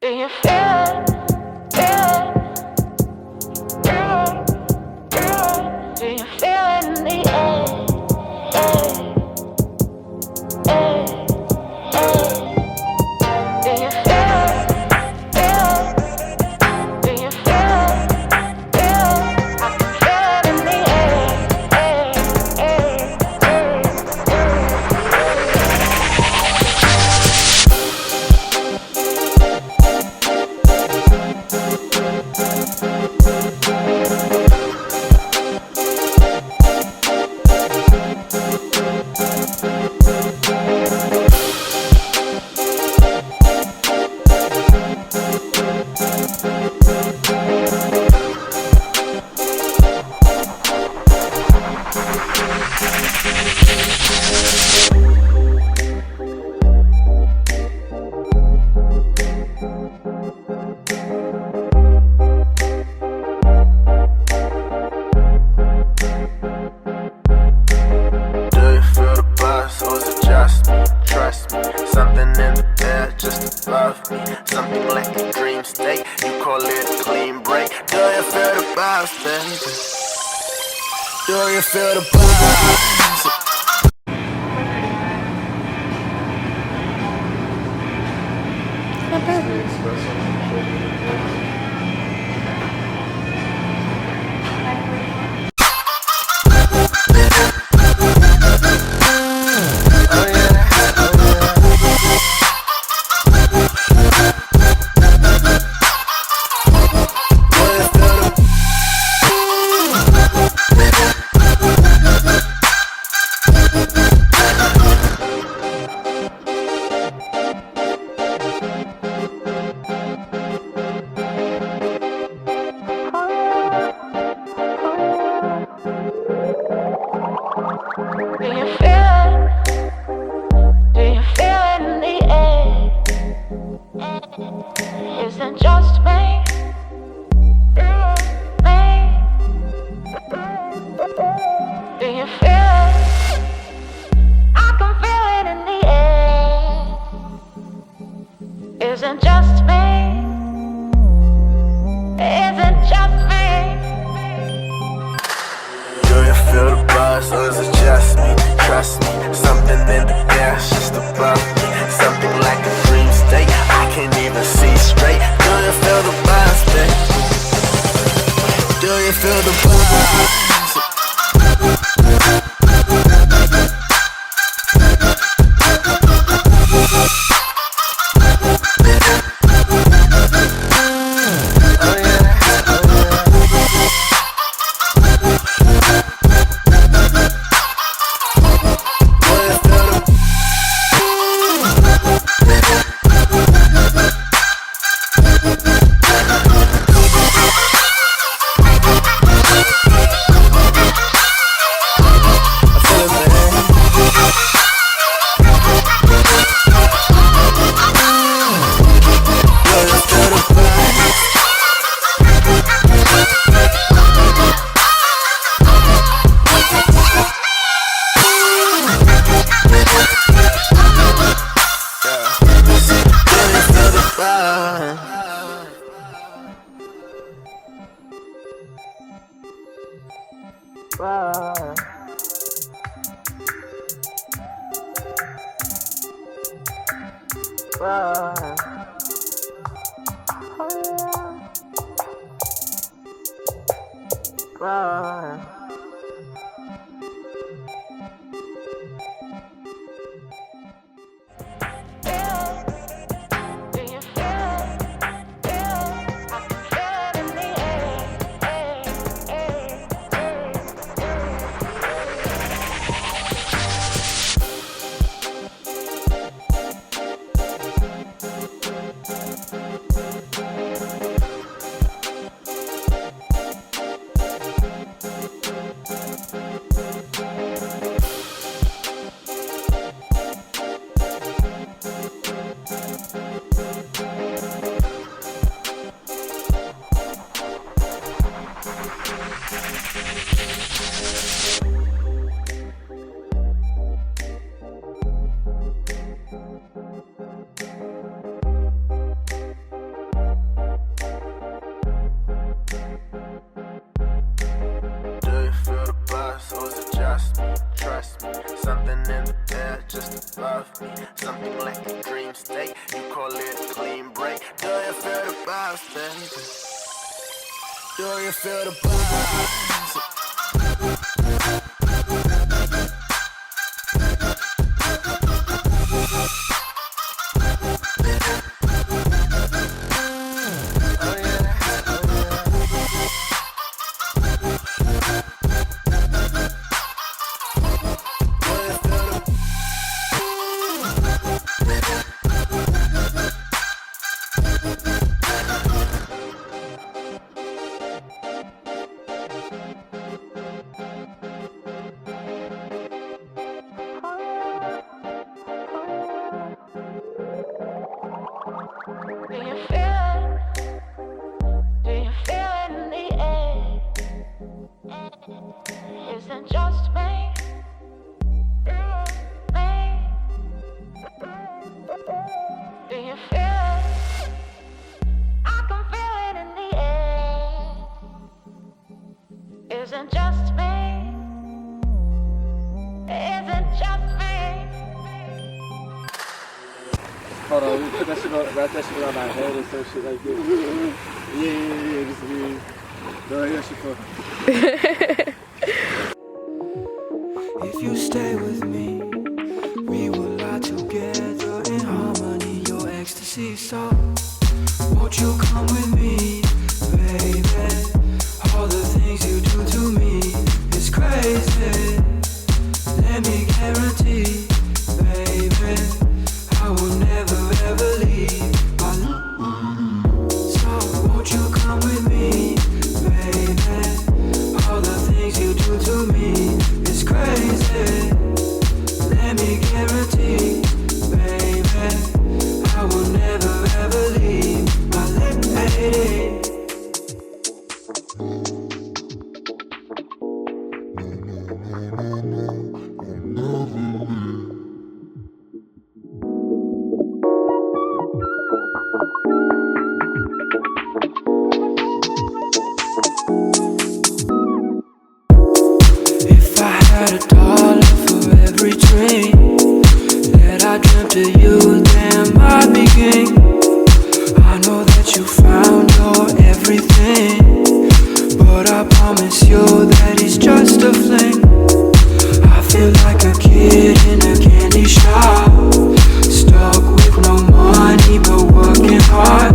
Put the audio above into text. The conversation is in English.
Do you feel it? Feel it? Do you feel it in the air? Do you feel it? Do you feel it? I can feel it in the Something like a dream state, you call it a clean break. Do you feel the vibes, baby? Do you feel the vibes? Do you feel it? Do you feel it in the air? Isn't just me, Do you feel it? I can feel it in the air. Isn't just me. Isn't just me. Do you feel the buzz or is it just me? Trust me, something in the air, it's just above me. Something like a dream state, I can't even see straight. Do you feel the buzz, baby? Do you feel the buzz? above me. Something like a dream state, you call it a clean break. Do you feel the vibes, baby? Do you feel the vibes? Do you feel it? Do you feel it in the air? Isn't just me, me. Do you feel it? I can feel it in the air. Isn't just me. Isn't just me. Hold on, we put that shit on, wrap that shit on our head or some shit like this. Yeah, just me. No, that shit fun. If you stay with me, we will lie together in harmony, your ecstasy. So, won't you come with me, baby? All the things you do to me is crazy. Let me guarantee, baby, I will never ever leave. So won't you come with me, baby? All the things you do to me is crazy. Let me guarantee, baby, I will never ever leave my lady. If I had $1 for every dream that I dreamt of you, damn, I'd be king. I know that you found your everything, but I promise you that it's just a fling. I feel like a kid in a candy shop, stuck with no money but working hard.